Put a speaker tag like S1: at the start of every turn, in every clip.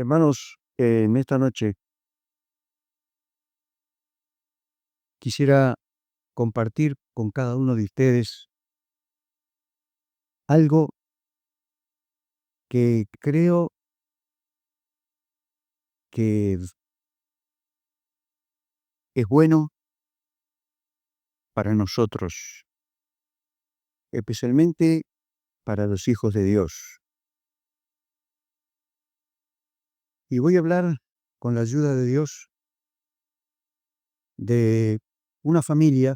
S1: Hermanos, en esta noche quisiera compartir con cada uno de ustedes algo que creo que es bueno para nosotros, especialmente para los hijos de Dios. Y voy a hablar con la ayuda de Dios de una familia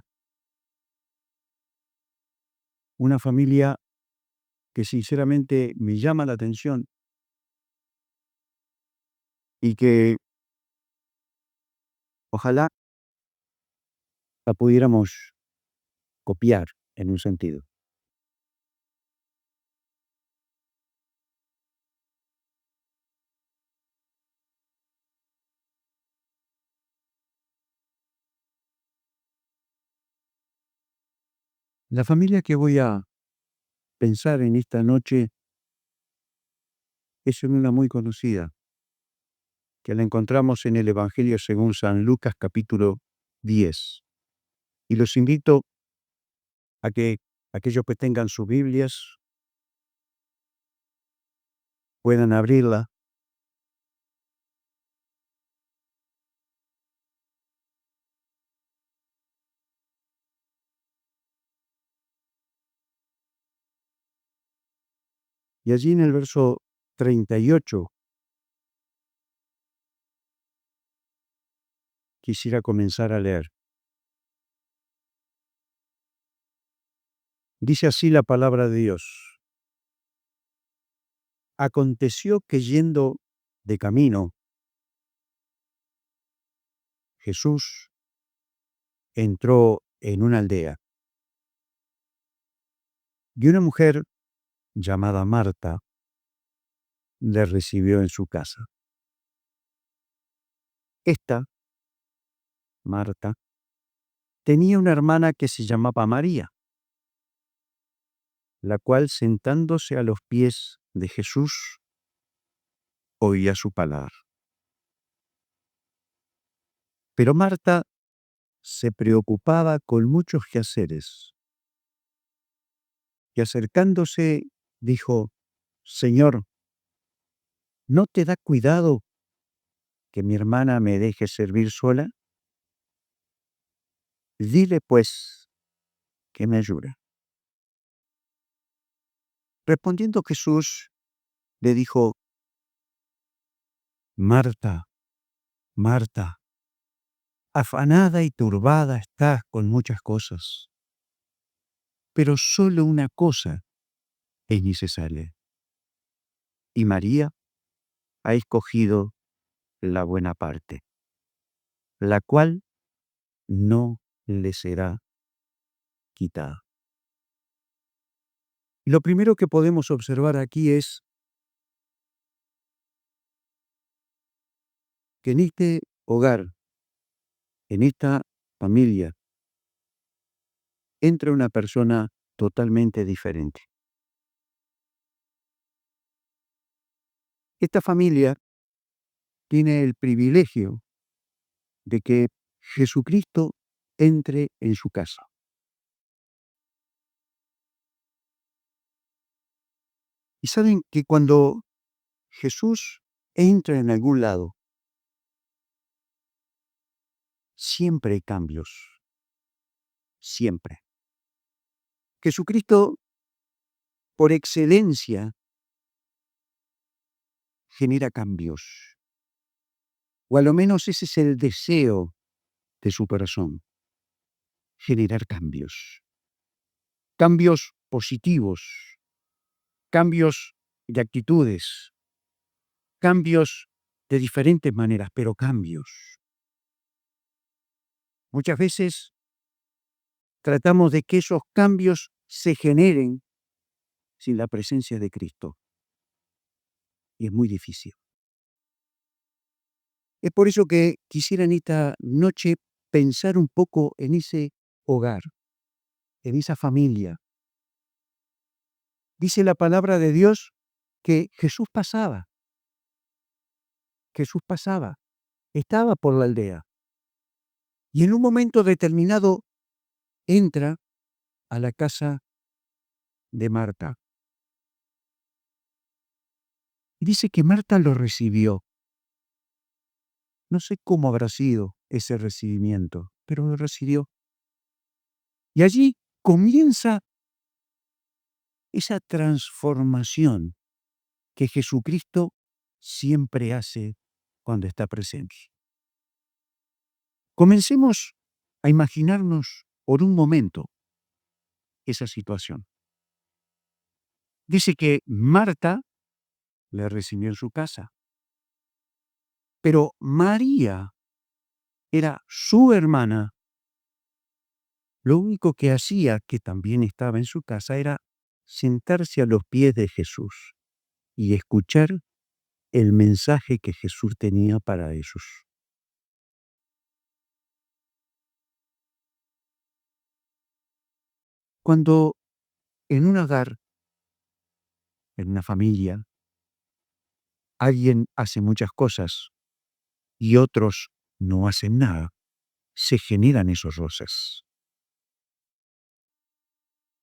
S1: que sinceramente me llama la atención y que ojalá la pudiéramos copiar en un sentido. La familia que voy a pensar en esta noche es una muy conocida, que la encontramos en el Evangelio según San Lucas capítulo 10. Y los invito a que aquellos que tengan sus Biblias puedan abrirla. Y allí en el verso 38 quisiera comenzar a leer. Dice así la palabra de Dios. Aconteció que yendo de camino, Jesús entró en una aldea y una mujer llamada Marta le recibió en su casa. Esta, Marta, tenía una hermana que se llamaba María, la cual sentándose a los pies de Jesús oía su palabra. Pero Marta se preocupaba con muchos quehaceres y acercándose dijo: Señor, ¿no te da cuidado que mi hermana me deje servir sola? Dile pues que me ayude. Respondiendo Jesús le dijo: Marta, Marta, afanada y turbada estás con muchas cosas, pero solo una cosa es necesaria. Y María ha escogido la buena parte, la cual no le será quitada. Y lo primero que podemos observar aquí es que en este hogar, en esta familia, entra una persona totalmente diferente. Esta familia tiene el privilegio de que Jesucristo entre en su casa. Y saben que cuando Jesús entra en algún lado, siempre hay cambios, siempre. Jesucristo, por excelencia, genera cambios, o a lo menos ese es el deseo de su corazón, generar cambios. Cambios positivos, cambios de actitudes, cambios de diferentes maneras, pero cambios. Muchas veces tratamos de que esos cambios se generen sin la presencia de Cristo. Y es muy difícil. Es por eso que quisiera en esta noche pensar un poco en ese hogar, en esa familia. Dice la palabra de Dios que Jesús pasaba. Jesús pasaba, estaba por la aldea. Y en un momento determinado entra a la casa de Marta. Y dice que Marta lo recibió. No sé cómo habrá sido ese recibimiento, pero lo recibió. Y allí comienza esa transformación que Jesucristo siempre hace cuando está presente. Comencemos a imaginarnos por un momento esa situación. Dice que Marta le recibió en su casa, pero María era su hermana. Lo único que hacía, que también estaba en su casa, era sentarse a los pies de Jesús y escuchar el mensaje que Jesús tenía para ellos. Cuando en un hogar, en una familia, alguien hace muchas cosas y otros no hacen nada, se generan esos roces.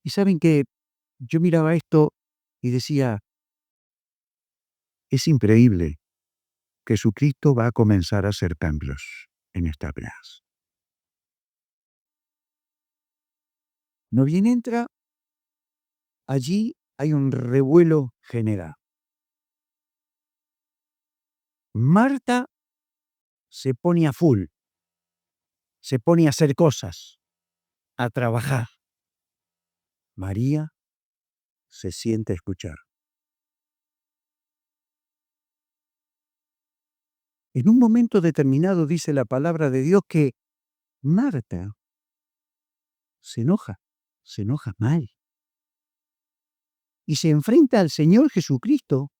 S1: Y saben que yo miraba esto y decía, es increíble que Jesucristo va a comenzar a hacer cambios en esta plaza. No bien entra, allí hay un revuelo general. Marta se pone a full, se pone a hacer cosas, a trabajar. María se siente a escuchar. En un momento determinado dice la palabra de Dios que Marta se enoja mal. Y se enfrenta al Señor Jesucristo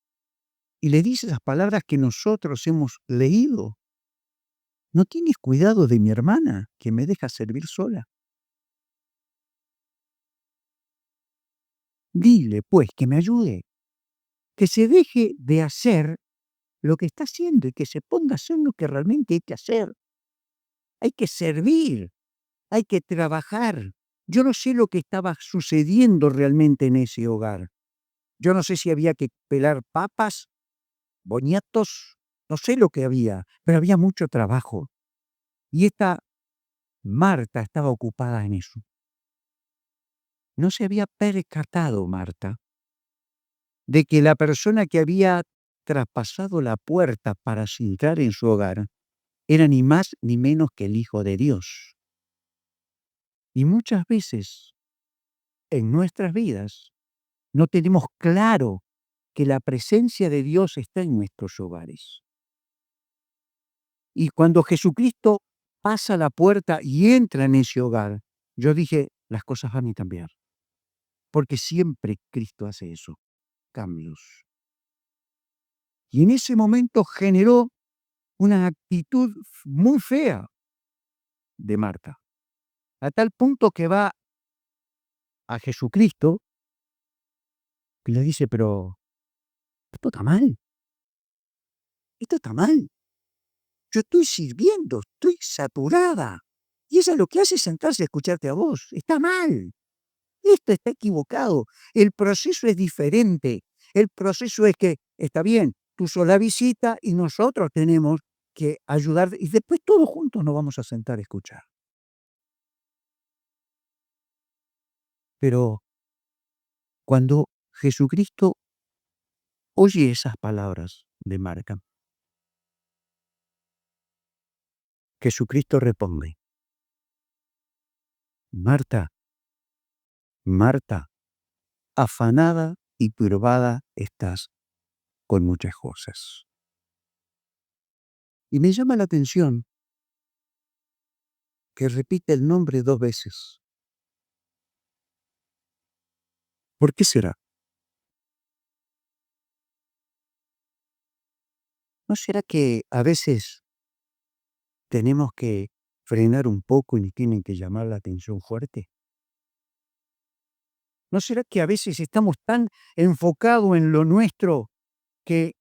S1: y le dice esas palabras que nosotros hemos leído. ¿No tienes cuidado de mi hermana que me deja servir sola? Dile, pues, que me ayude, que se deje de hacer lo que está haciendo y que se ponga a hacer lo que realmente hay que hacer. Hay que servir, hay que trabajar. Yo no sé lo que estaba sucediendo realmente en ese hogar. Yo no sé si había que pelar papas, boniatos, no sé lo que había, pero había mucho trabajo. Y esta Marta estaba ocupada en eso. No se había percatado Marta de que la persona que había traspasado la puerta para entrar en su hogar era ni más ni menos que el Hijo de Dios. Y muchas veces en nuestras vidas no tenemos claro que la presencia de Dios está en nuestros hogares. Y cuando Jesucristo pasa la puerta y entra en ese hogar, yo dije, las cosas van a cambiar. Porque siempre Cristo hace eso, cambios. Y en ese momento generó una actitud muy fea de Marta, a tal punto que va a Jesucristo y le dice, pero esto está mal, esto está mal. Yo estoy sirviendo, estoy saturada. Y ella lo que hace es sentarse a escucharte a vos. Está mal. Esto está equivocado. El proceso es diferente. El proceso es que, está bien, tú sos la visita y nosotros tenemos que ayudar y después todos juntos nos vamos a sentar a escuchar. Pero cuando Jesucristo oye esas palabras de Marta, Jesucristo responde, Marta, Marta, afanada y turbada estás con muchas cosas. Y me llama la atención que repite el nombre 2 veces. ¿Por qué será? ¿No será que a veces tenemos que frenar un poco y nos tienen que llamar la atención fuerte? ¿No será que a veces estamos tan enfocados en lo nuestro que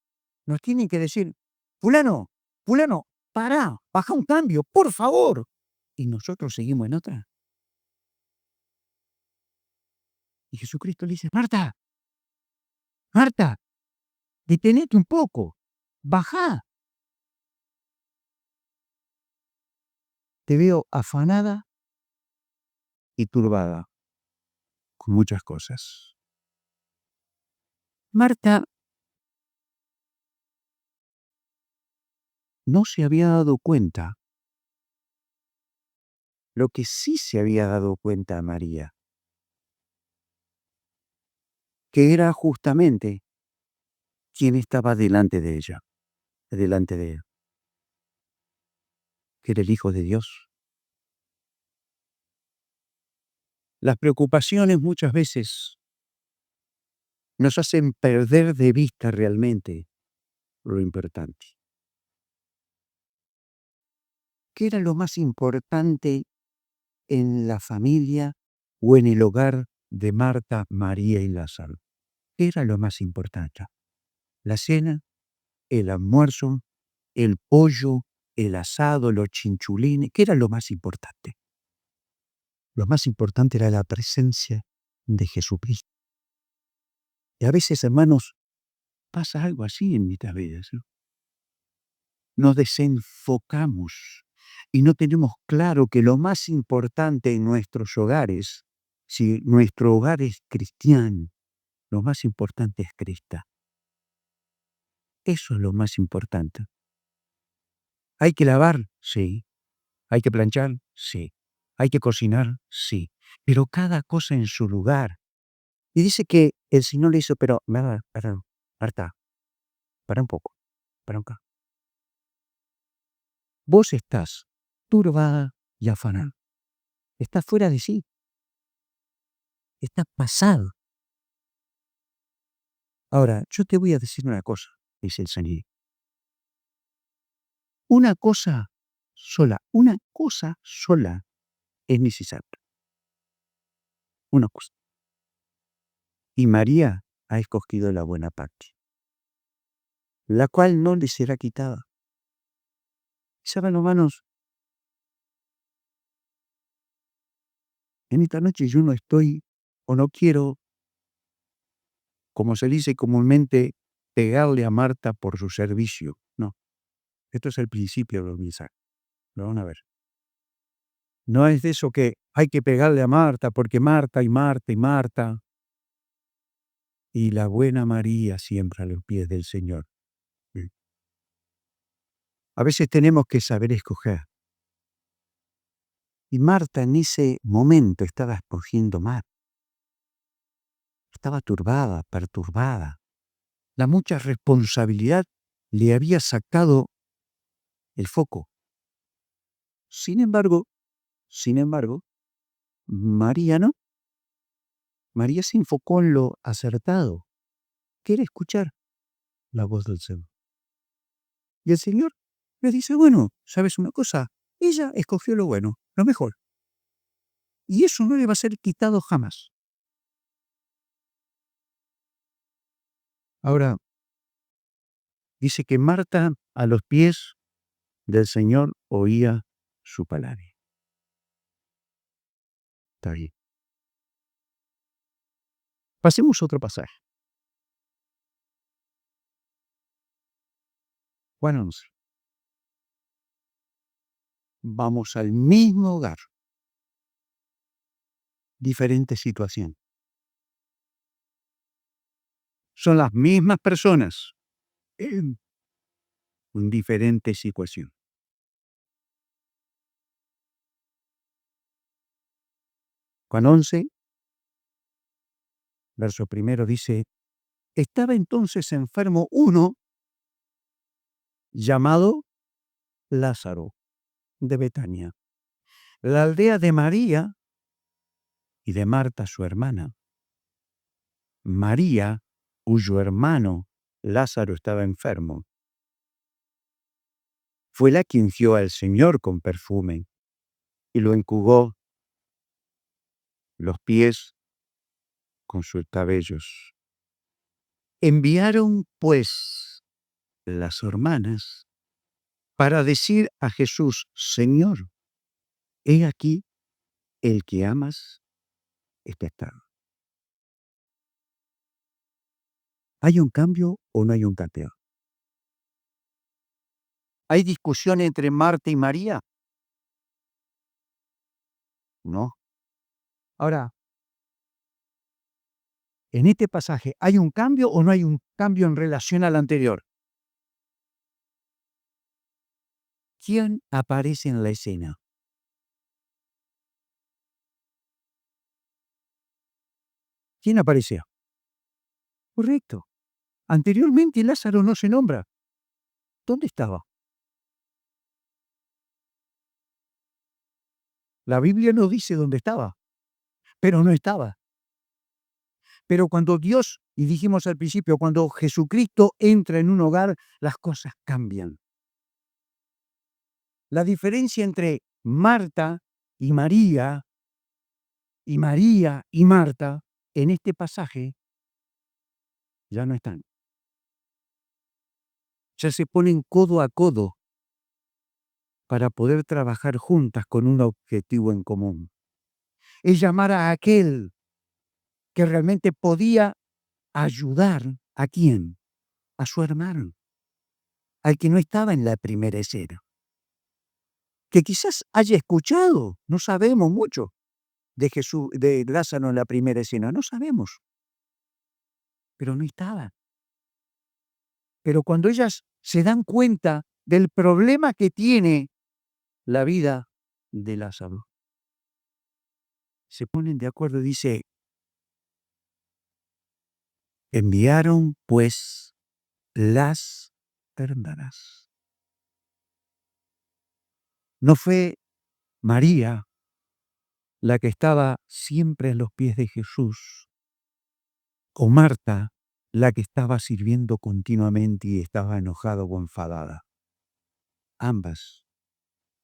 S1: nos tienen que decir, fulano, fulano, pará, baja un cambio, por favor. Y nosotros seguimos en otra. Y Jesucristo le dice, Marta, Marta, detenete un poco, bajá. Te veo afanada y turbada con muchas cosas. Marta no se había dado cuenta lo que sí se había dado cuenta María, que era justamente quien estaba delante de ella, delante de él, que era el Hijo de Dios. Las preocupaciones muchas veces nos hacen perder de vista realmente lo importante. ¿Qué era lo más importante en la familia o en el hogar de Marta, María y Lázaro? ¿Qué era lo más importante? La cena, el almuerzo, el pollo, el asado, los chinchulines. ¿Qué era lo más importante? Lo más importante era la presencia de Jesucristo. Y a veces, hermanos, pasa algo así en nuestras vidas, ¿no? Nos desenfocamos y no tenemos claro que lo más importante en nuestros hogares, si nuestro hogar es cristiano, lo más importante es Cristo. Eso es lo más importante. ¿Hay que lavar? Sí. ¿Hay que planchar? Sí. ¿Hay que cocinar? Sí. Pero cada cosa en su lugar. Y dice que el Señor le hizo, pero, Marta, para un poco, para un poco. Vos estás turbada y afanada. Estás fuera de sí. Estás pasado. Ahora, yo te voy a decir una cosa, dice el Señor. Una cosa sola es necesaria. Una cosa. Y María ha escogido la buena parte, la cual no le será quitada. ¿Saben, hermanos? En esta noche yo no estoy o no quiero, como se dice comúnmente, pegarle a Marta por su servicio. No, esto es el principio del mensaje. Lo van a ver. No es de eso que hay que pegarle a Marta porque Marta y Marta y Marta. Y la buena María siempre a los pies del Señor. A veces tenemos que saber escoger. Y Marta en ese momento estaba escogiendo mal. Estaba turbada, perturbada. La mucha responsabilidad le había sacado el foco. Sin embargo, María no. María se enfocó en lo acertado. Quiere escuchar la voz del Señor. Y el Señor le dice, bueno, ¿sabes una cosa? Ella escogió lo bueno, lo mejor. Y eso no le va a ser quitado jamás. Ahora, dice que Marta a los pies del Señor oía su palabra. Está bien. Pasemos a otro pasaje. Juan 11. Vamos al mismo hogar. Diferente situación. Son las mismas personas en diferente situación. Juan 11, verso primero dice, estaba entonces enfermo uno llamado Lázaro de Betania, la aldea de María y de Marta su hermana. María, cuyo hermano Lázaro estaba enfermo, fue la que ungió al Señor con perfume y lo enjugó los pies con sus cabellos. Enviaron, pues, las hermanas para decir a Jesús: Señor, he aquí el que amas está estado. ¿Hay un cambio o no hay un cambio? ¿Hay discusión entre Marta y María? No. Ahora, en este pasaje, ¿hay un cambio o no hay un cambio en relación al anterior? ¿Quién aparece en la escena? ¿Quién apareció? Correcto. Anteriormente Lázaro no se nombra. ¿Dónde estaba? La Biblia no dice dónde estaba, pero no estaba. Pero cuando Dios, y dijimos al principio, cuando Jesucristo entra en un hogar, las cosas cambian. La diferencia entre Marta y María y Marta, en este pasaje, ya no están. Ya se ponen codo a codo para poder trabajar juntas con un objetivo en común. Es llamar a aquel que realmente podía ayudar, ¿a quién? A su hermano, al que no estaba en la primera escena, que quizás haya escuchado, no sabemos mucho, de Jesús, de Lázaro en la primera escena, no sabemos, pero no estaba. Pero cuando ellas se dan cuenta del problema que tiene la vida de Lázaro, se ponen de acuerdo y dice: enviaron pues las hermanas. No fue María la que estaba siempre a los pies de Jesús, o Marta la que estaba sirviendo continuamente y estaba enojada o enfadada. Ambas.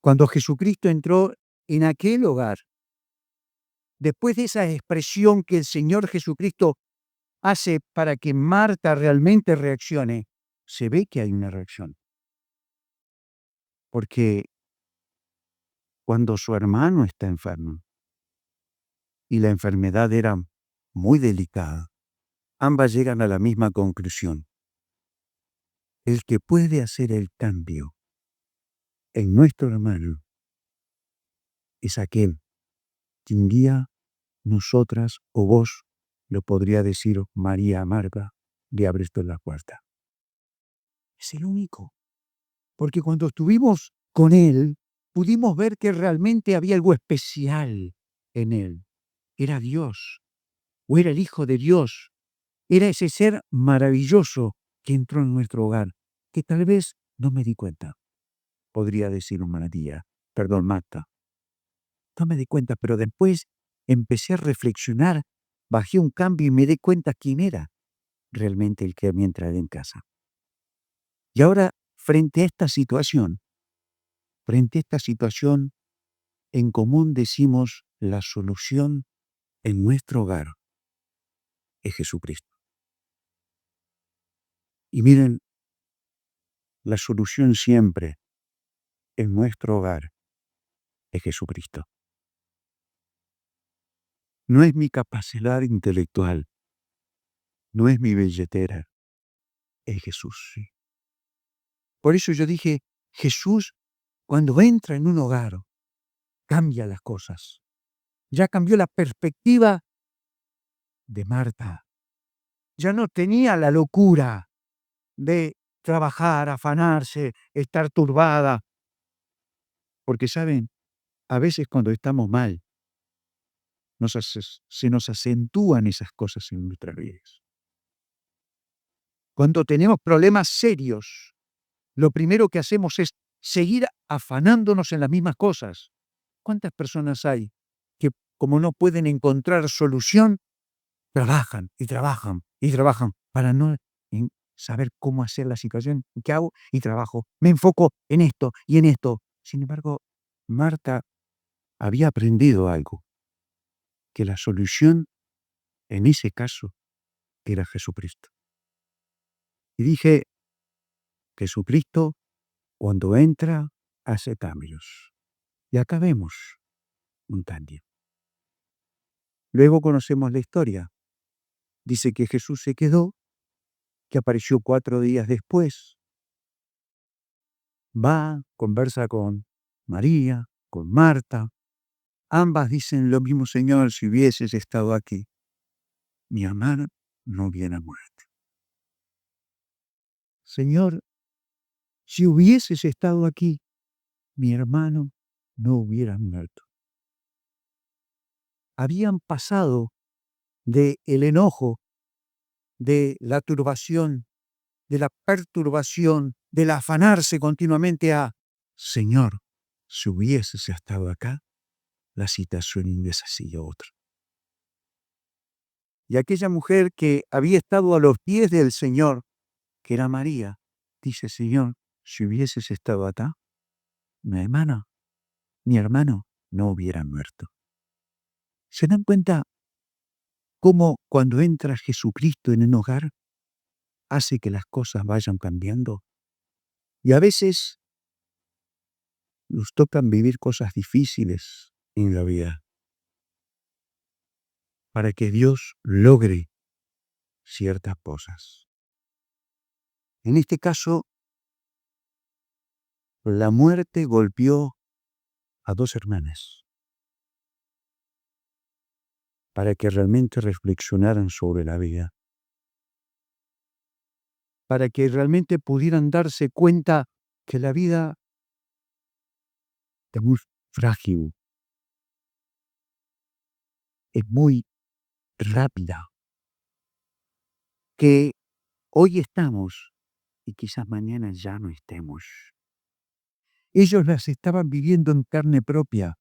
S1: Cuando Jesucristo entró en aquel hogar, después de esa expresión que el Señor Jesucristo hace para que Marta realmente reaccione, se ve que hay una reacción. Porque cuando su hermano está enfermo y la enfermedad era muy delicada, ambas llegan a la misma conclusión. El que puede hacer el cambio en nuestro hermano es aquel que un día nosotras o vos, lo podría decir María Marga, le abriste la puerta. Es el único. Porque cuando estuvimos con él, pudimos ver que realmente había algo especial en él. Era Dios, o era el Hijo de Dios. Era ese ser maravilloso que entró en nuestro hogar, que tal vez no me di cuenta. Podría decir María, perdón, Marta. No me di cuenta, pero después empecé a reflexionar, bajé un cambio y me di cuenta quién era realmente el que había entrado en casa. Y ahora, frente a esta situación, en común decimos la solución en nuestro hogar es Jesucristo. Y miren, la solución siempre en nuestro hogar es Jesucristo. No es mi capacidad intelectual, no es mi billetera, es Jesús. Sí. Por eso yo dije, Jesús, cuando entra en un hogar, cambia las cosas. Ya cambió la perspectiva de Marta. Ya no tenía la locura de trabajar, afanarse, estar turbada. Porque, ¿saben? A veces cuando estamos mal, se nos acentúan esas cosas en nuestras vidas. Cuando tenemos problemas serios, lo primero que hacemos es seguir afanándonos en las mismas cosas. ¿Cuántas personas hay que, como no pueden encontrar solución, trabajan y trabajan y trabajan para no saber cómo hacer la situación? ¿Qué hago? Y trabajo. Me enfoco en esto y en esto. Sin embargo, Marta había aprendido algo, que la solución en ese caso era Jesucristo. Y dije, Jesucristo Cuando entra, hace cambios. Y acá vemos un cambio. Luego conocemos la historia. Dice que Jesús se quedó, que apareció 4 días después. Va, conversa con María, con Marta. Ambas dicen lo mismo: Señor, si hubieses estado aquí, mi hermana no hubiera muerto. Señor, si hubieses estado aquí, mi hermano no hubiera muerto. Habían pasado del enojo, de la turbación, de la perturbación, del afanarse continuamente a: Señor, si hubieses estado acá, la situación hubiese sido otra. Y aquella mujer que había estado a los pies del Señor, que era María, dice: Señor, si hubieses estado acá, mi hermano no hubiera muerto. ¿Se dan cuenta cómo cuando entra Jesucristo en un hogar, hace que las cosas vayan cambiando? Y a veces nos tocan vivir cosas difíciles en la vida para que Dios logre ciertas cosas. En este caso, la muerte golpeó a 2 hermanas para que realmente reflexionaran sobre la vida, para que realmente pudieran darse cuenta que la vida es muy frágil, es muy rápida, que hoy estamos y quizás mañana ya no estemos. Ellos las estaban viviendo en carne propia.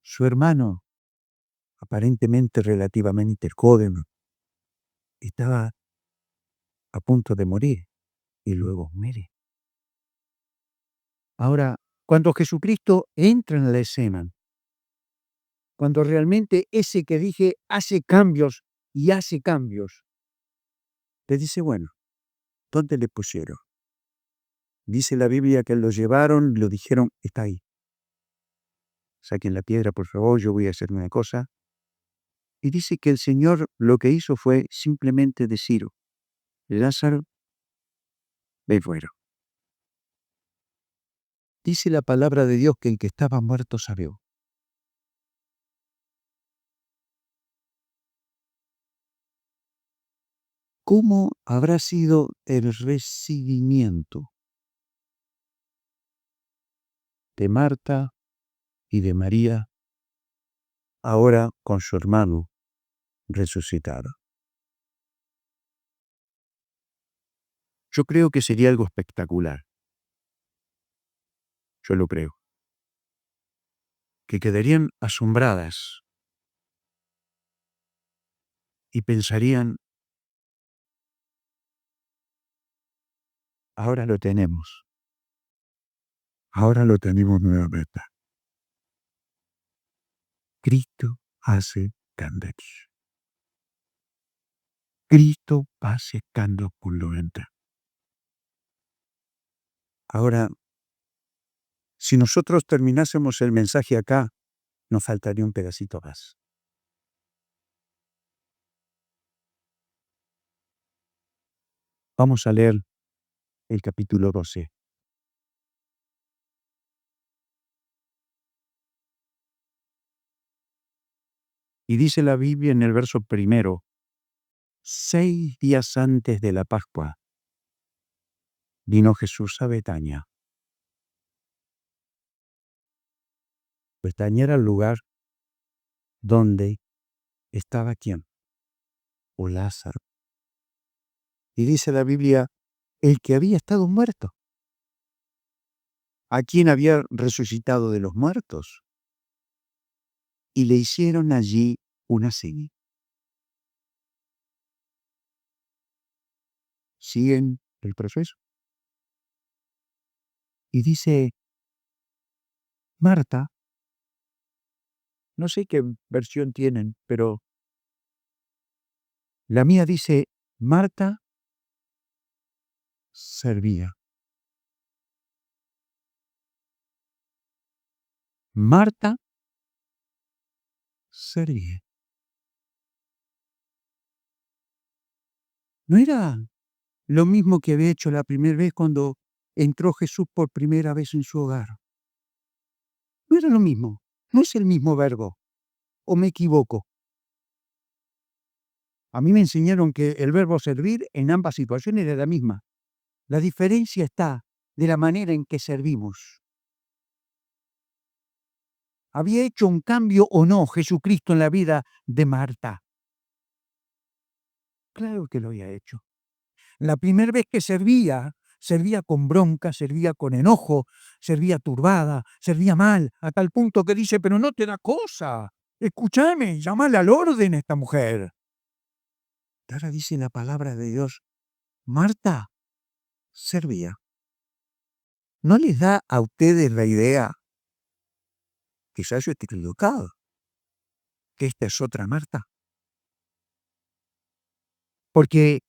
S1: Su hermano, aparentemente relativamente joven, estaba a punto de morir y luego muere. Ahora, cuando Jesucristo entra en la escena, cuando realmente ese que dije hace cambios y hace cambios, le dice: bueno, ¿dónde le pusieron? Dice la Biblia que lo llevaron, lo dijeron: está ahí. Saquen la piedra, por favor, yo voy a hacer una cosa. Y dice que el Señor lo que hizo fue simplemente decir: Lázaro, ven fuera. Dice la palabra de Dios que el que estaba muerto salió. ¿Cómo habrá sido el recibimiento de Marta y de María ahora con su hermano resucitado? Yo creo que sería algo espectacular. Yo lo creo. Que quedarían asombradas y pensarían: ahora lo tenemos. Ahora lo tenemos nuevamente. Cristo hace cambios. Cristo hace cambios por lo entra. Ahora, si nosotros terminásemos el mensaje acá, nos faltaría un pedacito más. Vamos a leer el capítulo 12. Y dice la Biblia en el verso 1: 6 días antes de la Pascua, vino Jesús a Betania. Betania era el lugar donde estaba ¿quién? O Lázaro. Y dice la Biblia, el que había estado muerto. ¿A quién había resucitado de los muertos? Y le hicieron allí una cena. Siguen el proceso. Y dice Marta, no sé qué versión tienen, pero la mía dice: Marta servía. Marta servía. No era lo mismo que había hecho la primera vez cuando entró Jesús por primera vez en su hogar. No era lo mismo. No es el mismo verbo. ¿O me equivoco? A mí me enseñaron que el verbo servir en ambas situaciones era la misma. La diferencia está de la manera en que servimos. ¿Había hecho un cambio o no Jesucristo en la vida de Marta? Claro que lo había hecho. La primera vez que servía, servía con bronca, servía con enojo, servía turbada, servía mal, a tal punto que dice, pero no te da cosa. Escúchame, llámale al orden a esta mujer. Ahora dice la palabra de Dios, Marta servía. ¿No les da a ustedes la idea, quizás yo esté equivocado, que esta es otra Marta? Porque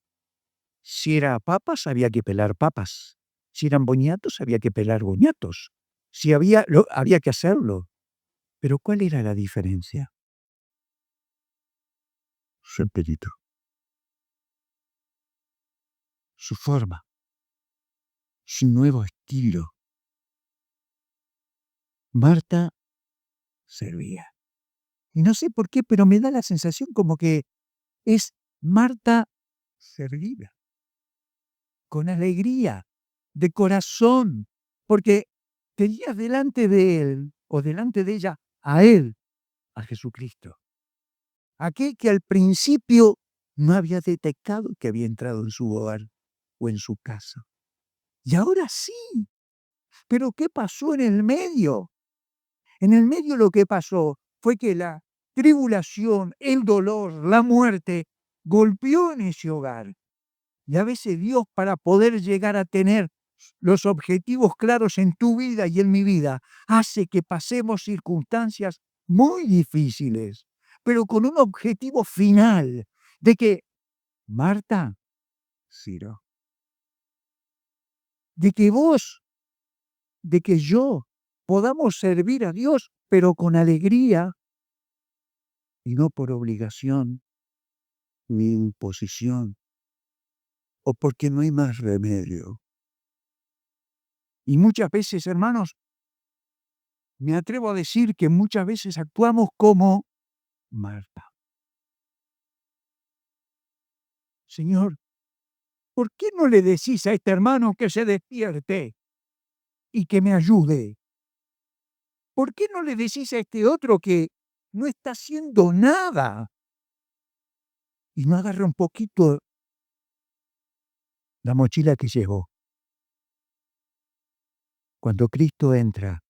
S1: si era papas, había que pelar papas. Si eran boniatos, había que pelar boniatos. Si había que hacerlo. Pero ¿cuál era la diferencia? Su espíritu. Su forma. Su nuevo estilo. Marta servía. Y no sé por qué, pero me da la sensación como que es Marta servida. Con alegría, de corazón, porque tenías delante de él o delante de ella a él, a Jesucristo. Aquel que al principio no había detectado que había entrado en su hogar o en su casa. Y ahora sí. Pero ¿qué pasó en el medio? En el medio lo que pasó fue que la tribulación, el dolor, la muerte golpeó en ese hogar. Y a veces Dios, para poder llegar a tener los objetivos claros en tu vida y en mi vida, hace que pasemos circunstancias muy difíciles, pero con un objetivo final de que Marta, Ciro, de que vos, de que yo podamos servir a Dios, pero con alegría y no por obligación ni imposición, o porque no hay más remedio. Y muchas veces, hermanos, me atrevo a decir que muchas veces actuamos como Marta. Señor, ¿por qué no le decís a este hermano que se despierte y que me ayude? ¿Por qué no le decís a este otro que no está haciendo nada y no agarra un poquito la mochila que llevó? Cuando Cristo entra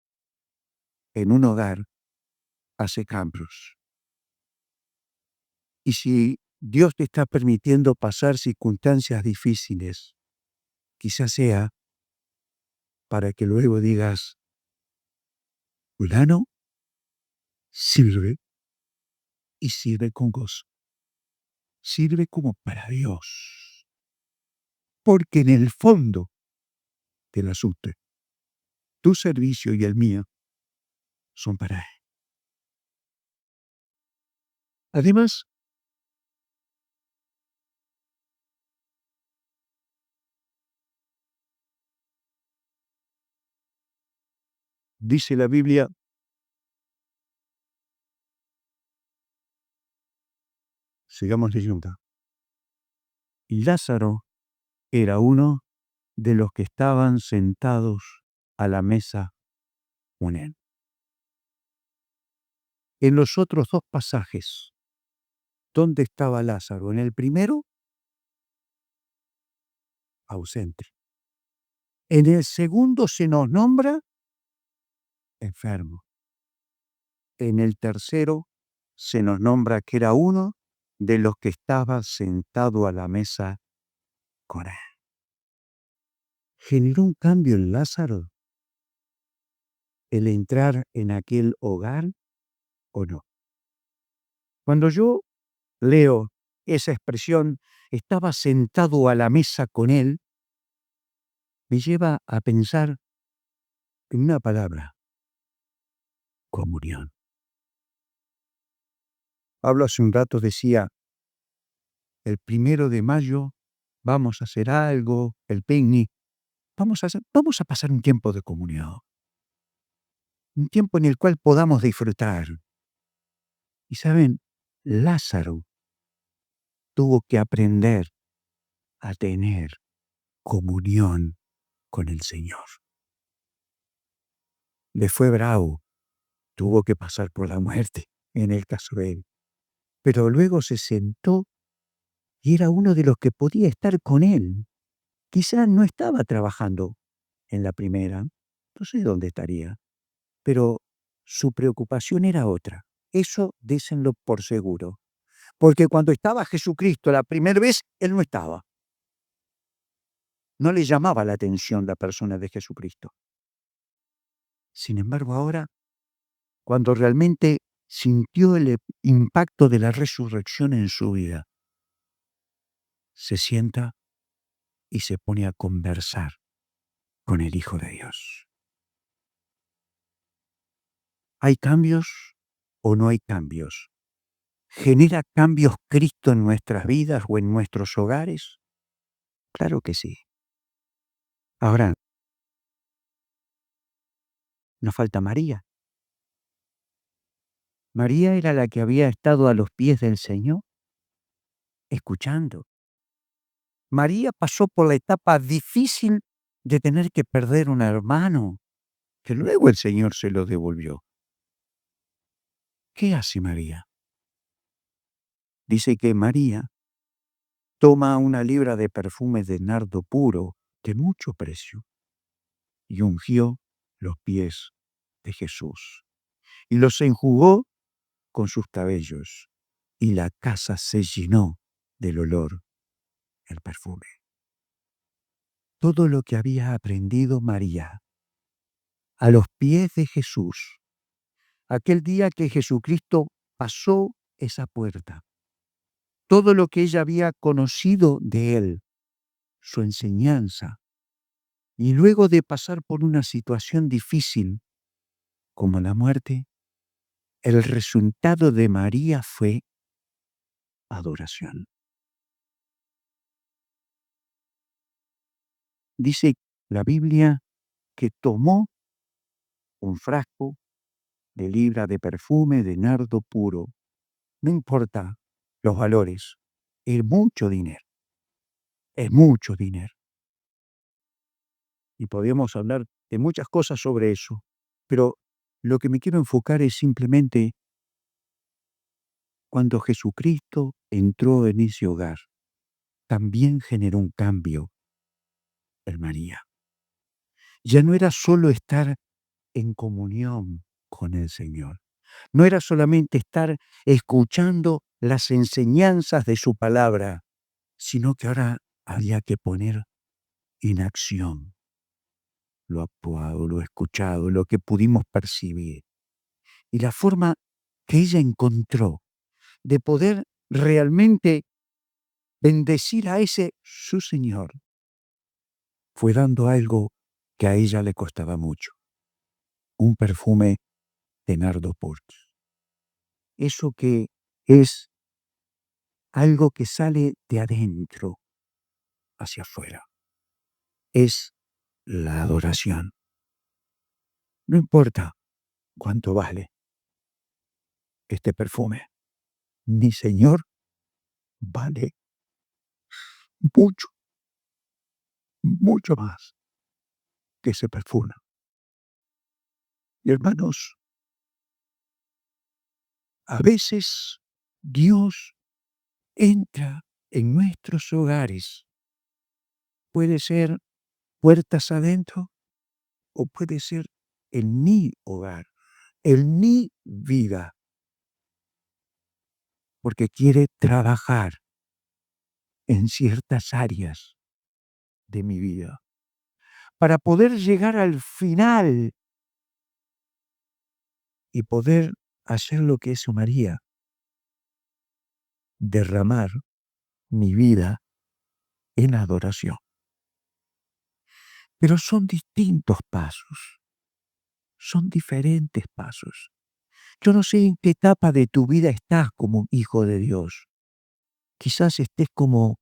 S1: en un hogar, hace cambios. Y si Dios te está permitiendo pasar circunstancias difíciles, quizás sea para que luego digas, fulano sirve y sirve con gozo. Sirve como para Dios. Porque en el fondo del asunto, tu servicio y el mío son para Él. Además, dice la Biblia, sigamos leyendo, y Lázaro era uno de los que estaban sentados a la mesa con él. En los otros dos pasajes, ¿dónde estaba Lázaro? En el primero, ausente. En el segundo se nos nombra enfermo. En el tercero se nos nombra que era uno de los que estaba sentado a la mesa con él. ¿Generó un cambio en Lázaro el entrar en aquel hogar o no? Cuando yo leo esa expresión, estaba sentado a la mesa con él, me lleva a pensar en una palabra, comunión. Pablo hace un rato decía, el 1 de mayo vamos a hacer algo, el picnic, vamos a pasar un tiempo de comunión, un tiempo en el cual podamos disfrutar. Y saben, Lázaro tuvo que aprender a tener comunión con el Señor. Le fue bravo, tuvo que pasar por la muerte, en el caso de él. Pero luego se sentó y era uno de los que podía estar con él. Quizás no estaba trabajando en la primera, no sé dónde estaría, pero su preocupación era otra. Eso décenlo por seguro. Porque cuando estaba Jesucristo la primera vez, él no estaba. No le llamaba la atención la persona de Jesucristo. Sin embargo, ahora, cuando realmente sintió el impacto de la resurrección en su vida, se sienta y se pone a conversar con el Hijo de Dios. ¿Hay cambios o no hay cambios? ¿Genera cambios Cristo en nuestras vidas o en nuestros hogares? Claro que sí. Ahora, nos falta María. María era la que había estado a los pies del Señor, escuchando. María pasó por la etapa difícil de tener que perder un hermano, que luego el Señor se lo devolvió. ¿Qué hace María? Dice que María toma una libra de perfume de nardo puro de mucho precio y ungió los pies de Jesús y los enjugó con sus cabellos, y la casa se llenó del olor del perfume. Todo lo que había aprendido María a los pies de Jesús, aquel día que Jesucristo pasó esa puerta, todo lo que ella había conocido de él, su enseñanza, y luego de pasar por una situación difícil como la muerte, el resultado de María fue adoración. Dice la Biblia que tomó un frasco de libra de perfume de nardo puro. No importa los valores, es mucho dinero, es mucho dinero. Y podemos hablar de muchas cosas sobre eso, pero lo que me quiero enfocar es simplemente cuando Jesucristo entró en ese hogar, también generó un cambio en María. Ya no era solo estar en comunión con el Señor. No era solamente estar escuchando las enseñanzas de su palabra, sino que ahora había que poner en acción lo actuado, lo escuchado, lo que pudimos percibir. Y la forma que ella encontró de poder realmente bendecir a ese su Señor fue dando algo que a ella le costaba mucho, un perfume de nardo puro. Eso que es algo que sale de adentro hacia afuera. Es la adoración. No importa cuánto vale este perfume. Mi Señor vale mucho, mucho más que ese perfume. Y hermanos, a veces Dios entra en nuestros hogares. Puede ser puertas adentro o puede ser en mi hogar, en mi vida, porque quiere trabajar en ciertas áreas de mi vida para poder llegar al final y poder hacer lo que hizo María, derramar mi vida en adoración. Pero son distintos pasos, son diferentes pasos. Yo no sé en qué etapa de tu vida estás como hijo de Dios. Quizás estés como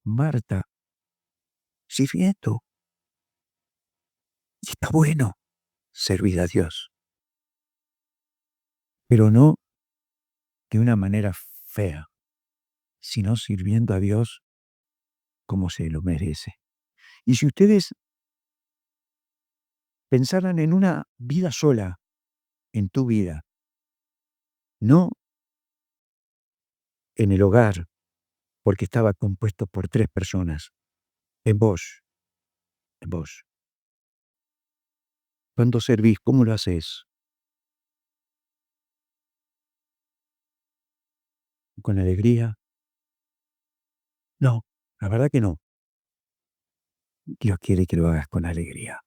S1: Marta, sirviendo. Y está bueno servir a Dios, pero no de una manera fea, sino sirviendo a Dios como se lo merece. Y si ustedes pensaran en una vida sola, en tu vida, no en el hogar, porque estaba compuesto por 3 personas, en vos, en vos. Cuando servís, ¿cómo lo haces? ¿Con alegría? No, la verdad que no. Dios quiere que lo hagas con alegría.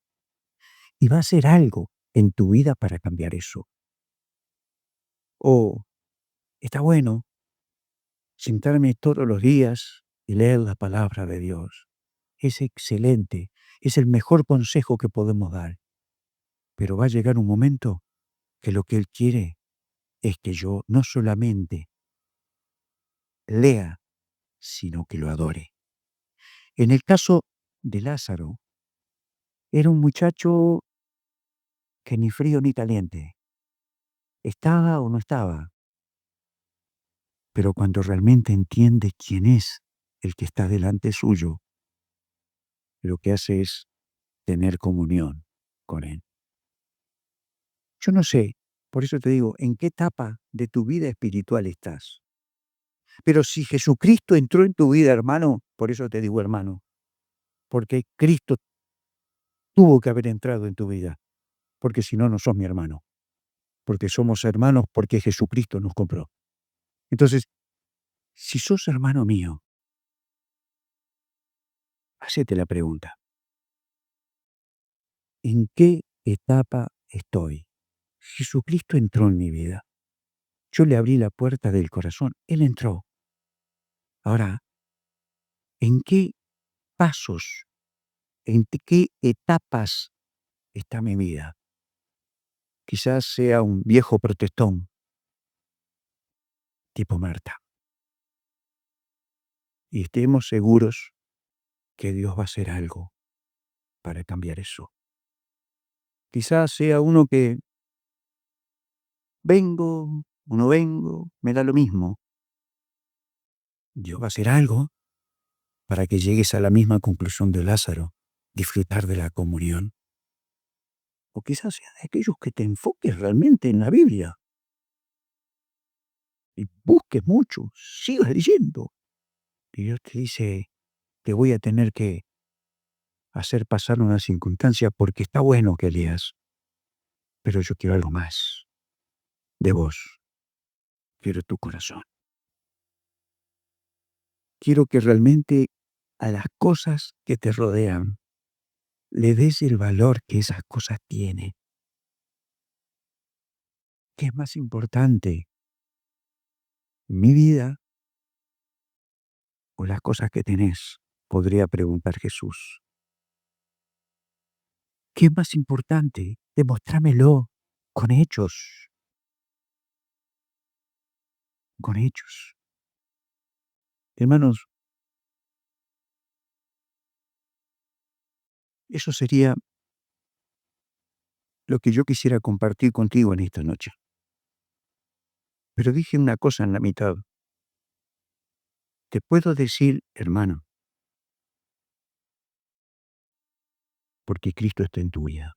S1: Y va a hacer algo en tu vida para cambiar eso. O está bueno sentarme todos los días y leer la palabra de Dios. Es excelente, es el mejor consejo que podemos dar. Pero va a llegar un momento que lo que Él quiere es que yo no solamente lea, sino que lo adore. En el caso de Lázaro, era un muchacho que ni frío ni caliente, estaba o no estaba, pero cuando realmente entiende quién es el que está delante suyo, lo que hace es tener comunión con Él. Yo no sé, por eso te digo, en qué etapa de tu vida espiritual estás. Pero si Jesucristo entró en tu vida, hermano, por eso te digo hermano, porque Cristo tuvo que haber entrado en tu vida, porque si no, no sos mi hermano, porque somos hermanos porque Jesucristo nos compró. Entonces, si sos hermano mío, hacete la pregunta, ¿en qué etapa estoy? Jesucristo entró en mi vida. Yo le abrí la puerta del corazón, Él entró. Ahora, ¿en qué pasos, en qué etapas está mi vida? Quizás sea un viejo protestón, tipo Marta, y estemos seguros que Dios va a hacer algo para cambiar eso. Quizás sea uno que vengo o no vengo, me da lo mismo. Dios va a hacer algo para que llegues a la misma conclusión de Lázaro, disfrutar de la comunión. O quizás sea de aquellos que te enfoques realmente en la Biblia y busques mucho, sigas leyendo. Y Dios te dice, te voy a tener que hacer pasar una circunstancia porque está bueno que leas, pero yo quiero algo más de vos, quiero tu corazón. Quiero que realmente a las cosas que te rodean le des el valor que esas cosas tienen. ¿Qué es más importante? ¿Mi vida o las cosas que tenés? Podría preguntar Jesús. ¿Qué es más importante? Demostrámelo con hechos, con hechos. Hermanos, eso sería lo que yo quisiera compartir contigo en esta noche. Pero dije una cosa en la mitad. Te puedo decir, hermano, porque Cristo está en tu vida.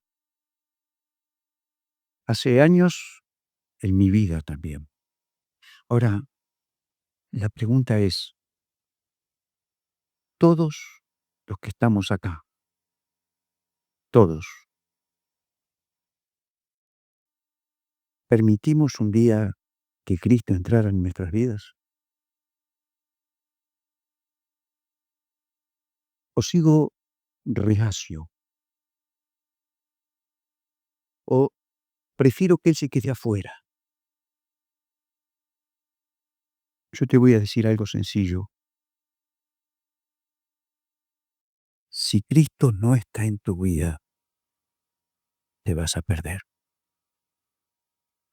S1: Hace años en mi vida también. Ahora, la pregunta es, todos los que estamos acá, todos, ¿permitimos un día que Cristo entrara en nuestras vidas? ¿O sigo reacio? ¿O prefiero que Él se quede afuera? Yo te voy a decir algo sencillo. Si Cristo no está en tu vida, te vas a perder.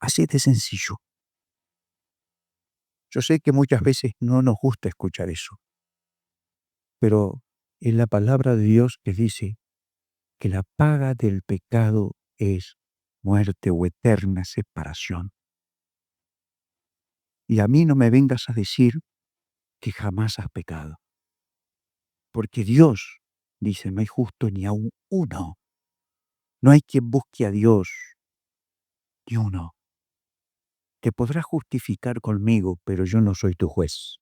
S1: Así de sencillo. Yo sé que muchas veces no nos gusta escuchar eso, pero es la palabra de Dios que dice que la paga del pecado es muerte o eterna separación. Y a mí no me vengas a decir que jamás has pecado, porque Dios dice, no hay justo ni aun uno. No hay quien busque a Dios, ni uno. Te podrás justificar conmigo, pero yo no soy tu juez.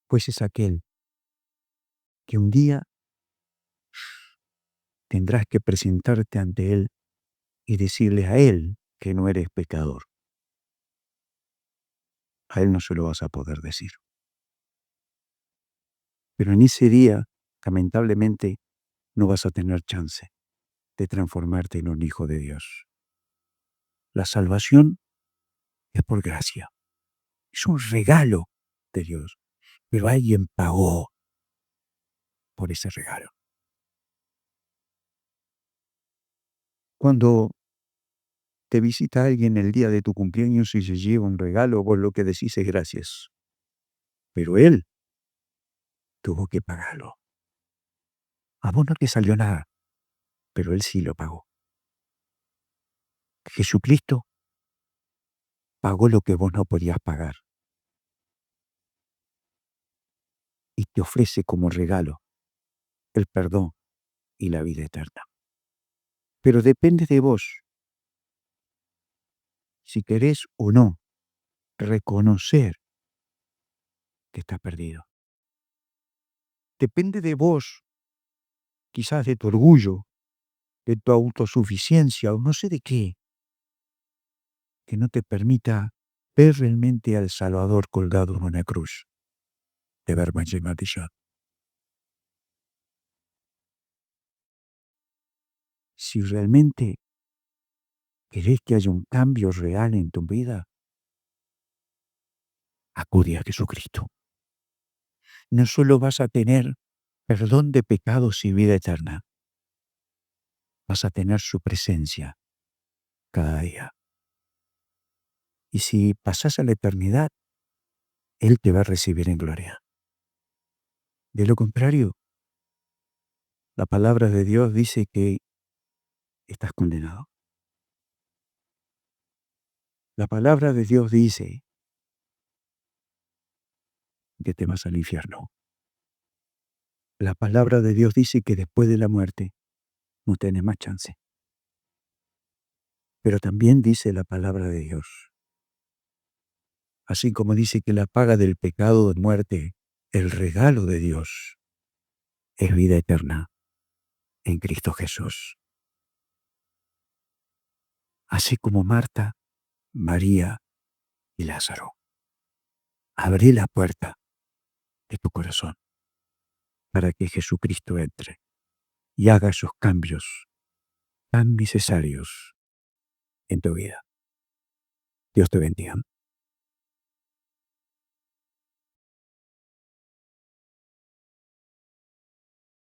S1: Pues es aquel que un día tendrás que presentarte ante Él y decirle a Él que no eres pecador. A Él no se lo vas a poder decir. Pero en ese día, lamentablemente, no vas a tener chance de transformarte en un hijo de Dios. La salvación es por gracia. Es un regalo de Dios. Pero alguien pagó por ese regalo. Cuando te visita alguien el día de tu cumpleaños y se lleva un regalo, vos lo que decís es gracias. Pero él tuvo que pagarlo. A vos no te salió nada, pero él sí lo pagó. Jesucristo pagó lo que vos no podías pagar y te ofrece como regalo el perdón y la vida eterna. Pero depende de vos si querés o no reconocer que estás perdido. Depende de vos, quizás de tu orgullo, de tu autosuficiencia o no sé de qué, que no te permita ver realmente al Salvador colgado en una cruz de vergüenza y maldición. Si realmente querés que haya un cambio real en tu vida, acude a Jesucristo. No solo vas a tener perdón de pecados y vida eterna, vas a tener su presencia cada día. Y si pasás a la eternidad, Él te va a recibir en gloria. De lo contrario, la palabra de Dios dice que estás condenado. La palabra de Dios dice que te vas al infierno. La palabra de Dios dice que después de la muerte no tienes más chance. Pero también dice la palabra de Dios, así como dice que la paga del pecado es muerte, el regalo de Dios es vida eterna en Cristo Jesús. Así como Marta, María y Lázaro. Abrí la puerta de tu corazón para que Jesucristo entre y haga esos cambios tan necesarios en tu vida. Dios te bendiga.